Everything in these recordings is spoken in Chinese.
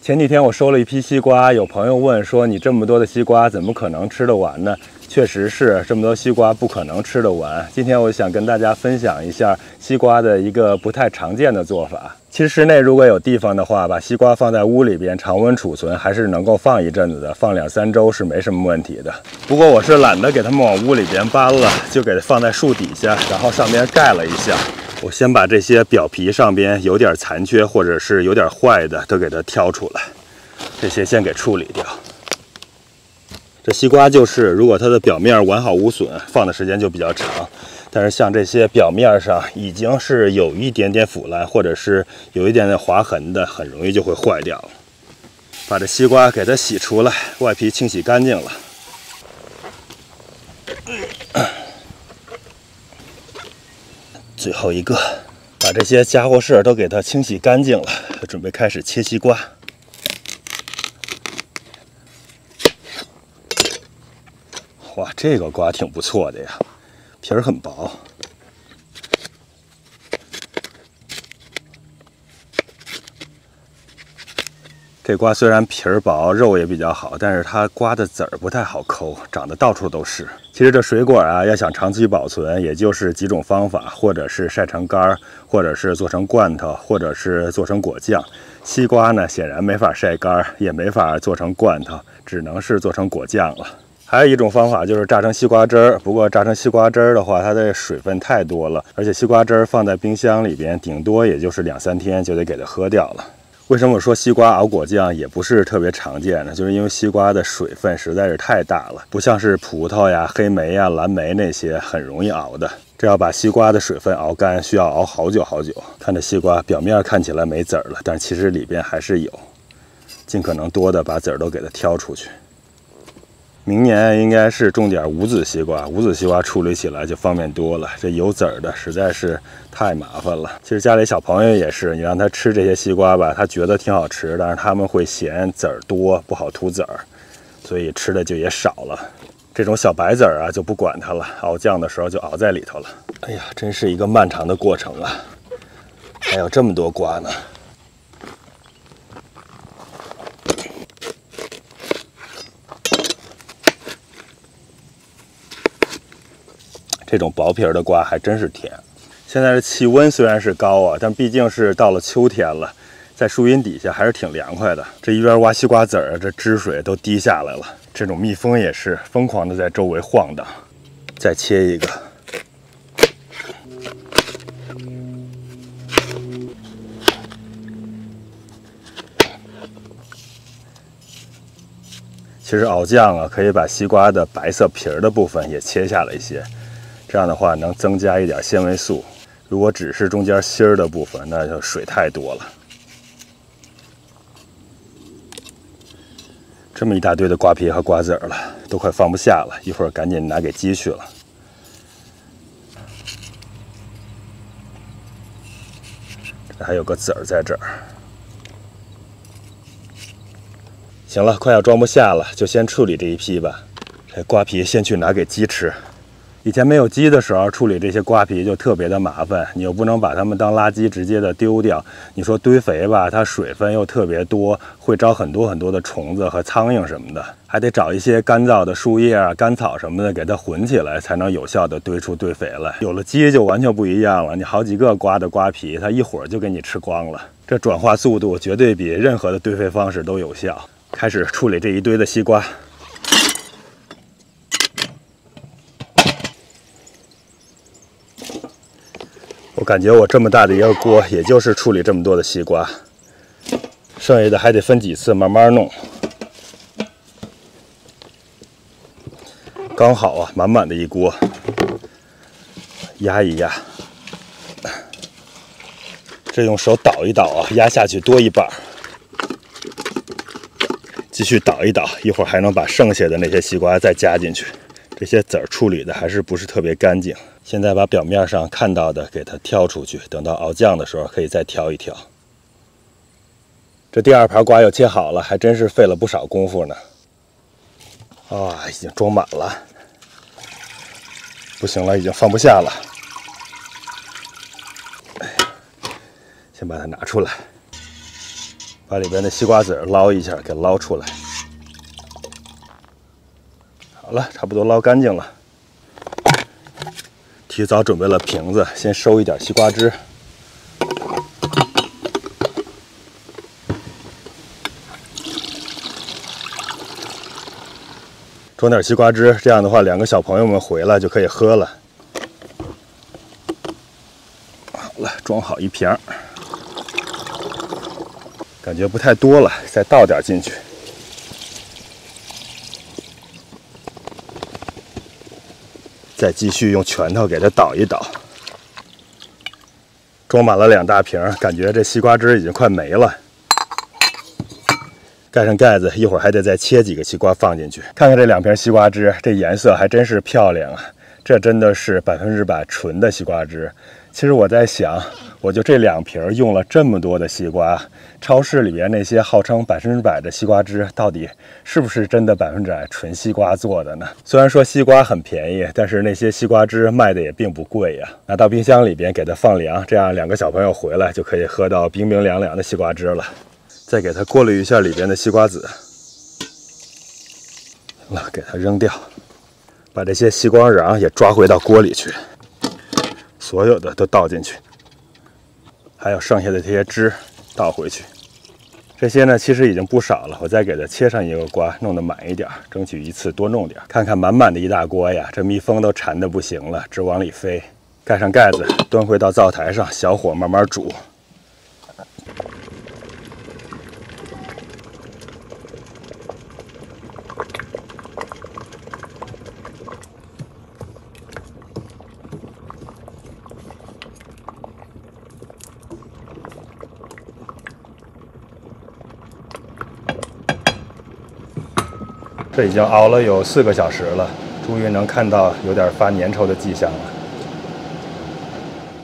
前几天我收了一批西瓜，有朋友问说：“你这么多的西瓜，怎么可能吃得完呢？”确实是这么多西瓜不可能吃得完。今天我想跟大家分享一下西瓜的一个不太常见的做法。其实室内如果有地方的话，把西瓜放在屋里边常温储存，还是能够放一阵子的，放2-3周是没什么问题的。不过我是懒得给它们往屋里边搬了，就给它放在树底下，然后上边盖了一下。我先把这些表皮上边有点残缺或者是有点坏的都给它挑出来，这些先给处理掉。这西瓜就是，如果它的表面完好无损，放的时间就比较长。但是像这些表面上已经是有一点点腐烂，或者是有一点点划痕的，很容易就会坏掉了。把这西瓜给它洗出来，外皮清洗干净了。最后一个，把这些家伙事儿都给它清洗干净了，准备开始切西瓜。哇，这个瓜挺不错的呀，皮儿很薄。这瓜虽然皮儿薄，肉也比较好，但是它瓜的籽儿不太好抠，长得到处都是。其实这水果啊，要想长期保存，也就是几种方法，或者是晒成干儿，或者是做成罐头，或者是做成果酱。西瓜呢，显然没法晒干儿，也没法做成罐头，只能是做成果酱了。还有一种方法就是榨成西瓜汁儿，不过榨成西瓜汁儿的话，它的水分太多了，而且西瓜汁儿放在冰箱里边，顶多也就是2-3天就得给它喝掉了。为什么我说西瓜熬果酱也不是特别常见呢？就是因为西瓜的水分实在是太大了，不像是葡萄呀、黑莓呀、蓝莓那些很容易熬的。这要把西瓜的水分熬干，需要熬好久好久。看这西瓜表面看起来没籽儿了，但其实里边还是有。尽可能多的把籽儿都给它挑出去。明年应该是种点无籽西瓜，无籽西瓜处理起来就方便多了。这有籽儿的实在是太麻烦了。其实家里小朋友也是，你让他吃这些西瓜吧，他觉得挺好吃，但是他们会嫌籽儿多，不好吐籽儿，所以吃的就也少了。这种小白籽儿啊，就不管它了，熬酱的时候就熬在里头了。哎呀，真是一个漫长的过程啊！还有这么多瓜呢。这种薄皮儿的瓜还真是甜。现在的气温虽然是高啊，但毕竟是到了秋天了，在树荫底下还是挺凉快的。这一边挖西瓜籽儿，这汁水都滴下来了。这种蜜蜂也是疯狂的在周围晃荡。再切一个。其实熬酱啊，可以把西瓜的白色皮儿的部分也切下来一些。这样的话能增加一点纤维素，如果只是中间芯儿的部分，那就水太多了。这么一大堆的瓜皮和瓜子儿了，都快放不下了，一会儿赶紧拿给鸡去了。这还有个籽儿在这儿。行了，快要装不下了，就先处理这一批吧。这瓜皮先去拿给鸡吃。以前没有鸡的时候，处理这些瓜皮就特别的麻烦，你又不能把它们当垃圾直接的丢掉。你说堆肥吧，它水分又特别多，会招很多很多的虫子和苍蝇什么的，还得找一些干燥的树叶啊、干草什么的给它混起来，才能有效的堆出堆肥来。有了鸡就完全不一样了，你好几个瓜的瓜皮，它一会儿就给你吃光了。这转化速度绝对比任何的堆肥方式都有效。开始处理这一堆的西瓜。我感觉我这么大的一个锅，也就是处理这么多的西瓜，剩下的还得分几次慢慢弄。刚好啊，满满的一锅，压一压，这用手倒一倒啊，压下去多一半，继续倒一倒，一会儿还能把剩下的那些西瓜再加进去。这些籽儿处理的还是不是特别干净。现在把表面上看到的给它挑出去，等到熬酱的时候可以再挑一挑。这第2盘瓜又切好了，还真是费了不少功夫呢。啊，已经装满了，不行了，已经放不下了。哎，先把它拿出来。把里边的西瓜籽捞一下，给捞出来。好了，差不多捞干净了。提早准备了瓶子，先收一点西瓜汁。装点西瓜汁，这样的话，两个小朋友们回来就可以喝了。好了，装好一瓶，感觉不太多了，再倒点进去。再继续用拳头给它倒一倒。装满了2大瓶，感觉这西瓜汁已经快没了。盖上盖子，一会儿还得再切几个西瓜放进去。看看这2瓶西瓜汁，这颜色还真是漂亮啊！这真的是100%纯的西瓜汁。其实我在想，我就这2瓶用了这么多的西瓜，超市里边那些号称100%的西瓜汁，到底是不是真的100%纯西瓜做的呢？虽然说西瓜很便宜，但是那些西瓜汁卖的也并不贵呀。拿到冰箱里边给它放凉，这样2个小朋友回来就可以喝到冰冰凉凉的西瓜汁了。再给它过滤一下里边的西瓜籽，了，给它扔掉，把这些西瓜瓤也抓回到锅里去，所有的都倒进去，还有剩下的这些汁倒回去。这些呢，其实已经不少了，我再给它切上1个瓜，弄得满一点，争取一次多弄点。看看满满的一大锅呀，这蜜蜂都馋得不行了，直往里飞。盖上盖子，端回到灶台上，小火慢慢煮。这已经熬了有4个小时了，终于能看到有点发粘稠的迹象了。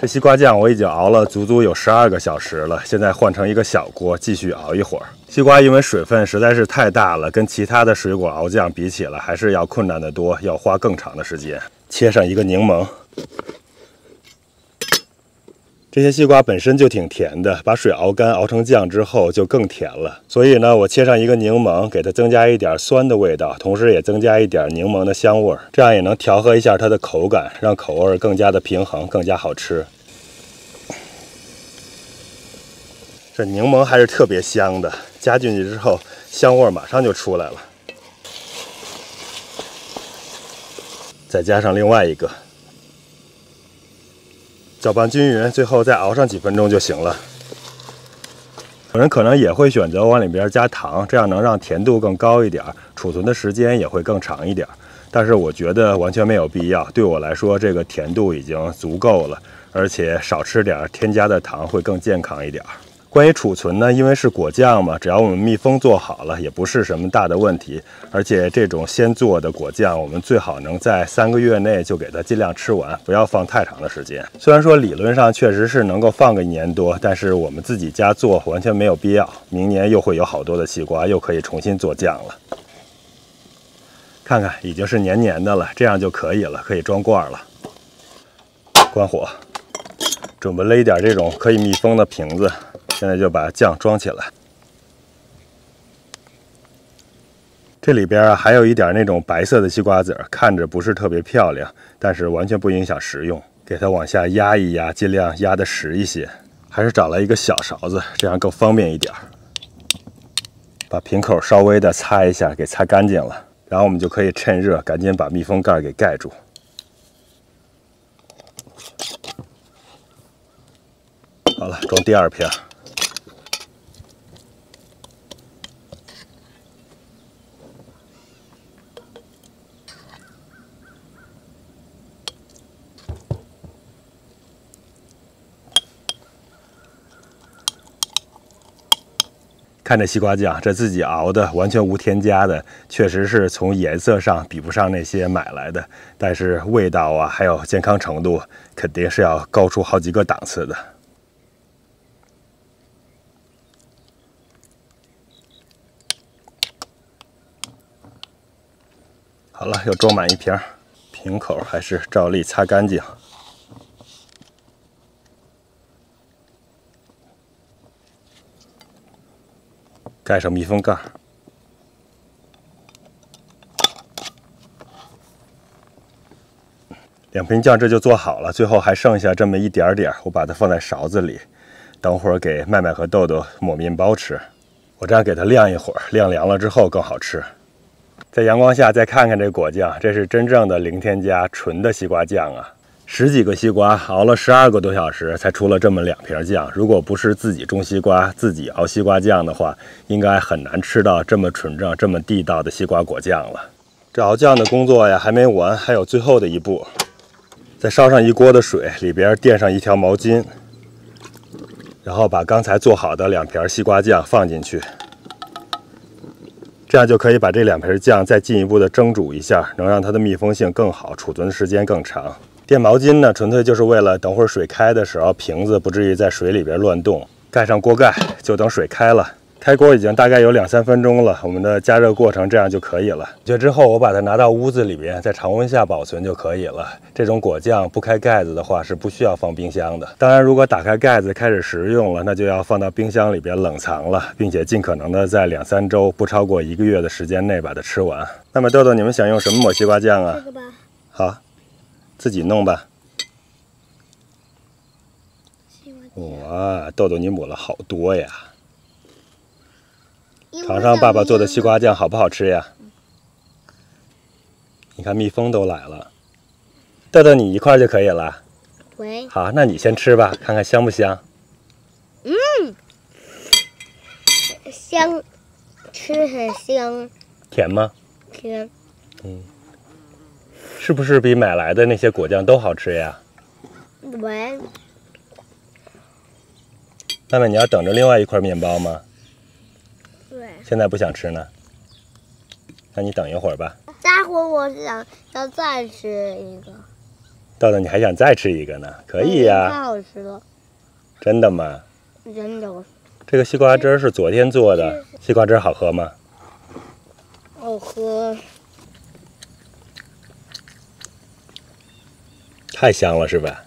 这西瓜酱我已经熬了足足有12个小时了，现在换成一个小锅继续熬一会儿。西瓜因为水分实在是太大了，跟其他的水果熬酱比起来还是要困难得多，要花更长的时间。切上1个柠檬。这些西瓜本身就挺甜的，把水熬干熬成酱之后就更甜了。所以呢，我切上1个柠檬，给它增加一点酸的味道，同时也增加一点柠檬的香味儿，这样也能调和一下它的口感，让口味更加的平衡，更加好吃。这柠檬还是特别香的，加进去之后，香味马上就出来了。再加上另外1个。搅拌均匀，最后再熬上几分钟就行了。有人可能也会选择往里边加糖，这样能让甜度更高一点，储存的时间也会更长一点。但是我觉得完全没有必要，对我来说这个甜度已经足够了，而且少吃点添加的糖会更健康一点。关于储存呢，因为是果酱嘛，只要我们密封做好了，也不是什么大的问题。而且这种先做的果酱，我们最好能在3个月内就给它尽量吃完，不要放太长的时间。虽然说理论上确实是能够放个1年多，但是我们自己家做完全没有必要。明年又会有好多的西瓜，又可以重新做酱了。看看已经是黏黏的了，这样就可以了，可以装罐了。关火，准备了一点这种可以密封的瓶子。现在就把酱装起来。这里边还有一点那种白色的西瓜籽，看着不是特别漂亮，但是完全不影响食用。给它往下压一压，尽量压得实一些。还是找了一个小勺子，这样更方便一点。把瓶口稍微的擦一下，给擦干净了。然后我们就可以趁热赶紧把密封盖给盖住。好了，装第2瓶。看这西瓜酱，这自己熬的，完全无添加的，确实是从颜色上比不上那些买来的，但是味道啊，还有健康程度，肯定是要高出好几个档次的。好了，又装满1瓶，瓶口还是照例擦干净。盖上密封盖。2瓶酱这就做好了，最后还剩下这么一点点，我把它放在勺子里，等会儿给麦麦和豆豆抹面包吃。我这样给它晾一会儿，晾凉了之后更好吃。在阳光下再看看这果酱，这是真正的零添加纯的西瓜酱啊！10几个西瓜熬了12个多小时，才出了这么2瓶酱。如果不是自己种西瓜、自己熬西瓜酱的话，应该很难吃到这么纯正、这么地道的西瓜果酱了。这熬酱的工作呀还没完，还有最后的一步。再烧上一锅的水，里边垫上一条毛巾，然后把刚才做好的2瓶西瓜酱放进去。这样就可以把这2瓶酱再进一步的蒸煮一下，能让它的密封性更好，储存时间更长。垫毛巾呢，纯粹就是为了等会儿水开的时候，瓶子不至于在水里边乱动。盖上锅盖，就等水开了。开锅已经大概有2、3分钟了，我们的加热过程这样就可以了。这之后我把它拿到屋子里边，在常温下保存就可以了。这种果酱不开盖子的话是不需要放冰箱的。当然，如果打开盖子开始食用了，那就要放到冰箱里边冷藏了，并且尽可能的在2、3周，不超过1个月的时间内把它吃完。那么豆豆，你们想用什么抹西瓜酱啊？这个吧。好，自己弄吧。哇，豆豆你抹了好多呀！尝尝爸爸做的西瓜酱好不好吃呀？你看蜜蜂都来了，豆豆你一块就可以了。喂。好，那你先吃吧，看看香不香？香，吃很香。甜吗？甜。是不是比买来的那些果酱都好吃呀？喂。妹妹，你要等着另外一块面包吗？对。现在不想吃呢？那你等一会儿吧。待会儿我想要再吃一个。豆豆，你还想再吃一个呢？可以呀。太好吃了。真的吗？真的。这个西瓜汁是昨天做的，西瓜汁好喝吗？好喝。太香了是吧？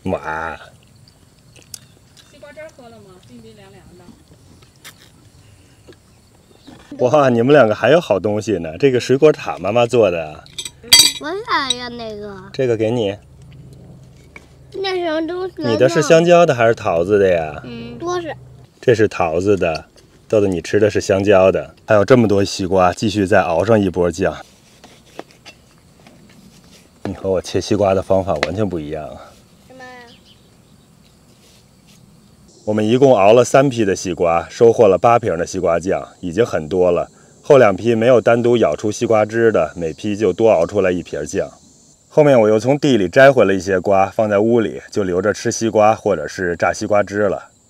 哇！西瓜汁喝了吗？冰冰凉凉的。哇，你们2个还有好东西呢！这个水果塔妈妈做的。我想要那个。这个给你。那什么东西？你的是香蕉的还是桃子的呀？都是。这是桃子的，豆豆你吃的是香蕉的。还有这么多西瓜，继续再熬上一波酱。你和我切西瓜的方法完全不一样啊！什么？我们一共熬了3批的西瓜，收获了8瓶的西瓜酱，已经很多了。后2批没有单独舀出西瓜汁的，每批就多熬出来1瓶酱。后面我又从地里摘回了一些瓜，放在屋里，就留着吃西瓜或者是榨西瓜汁了。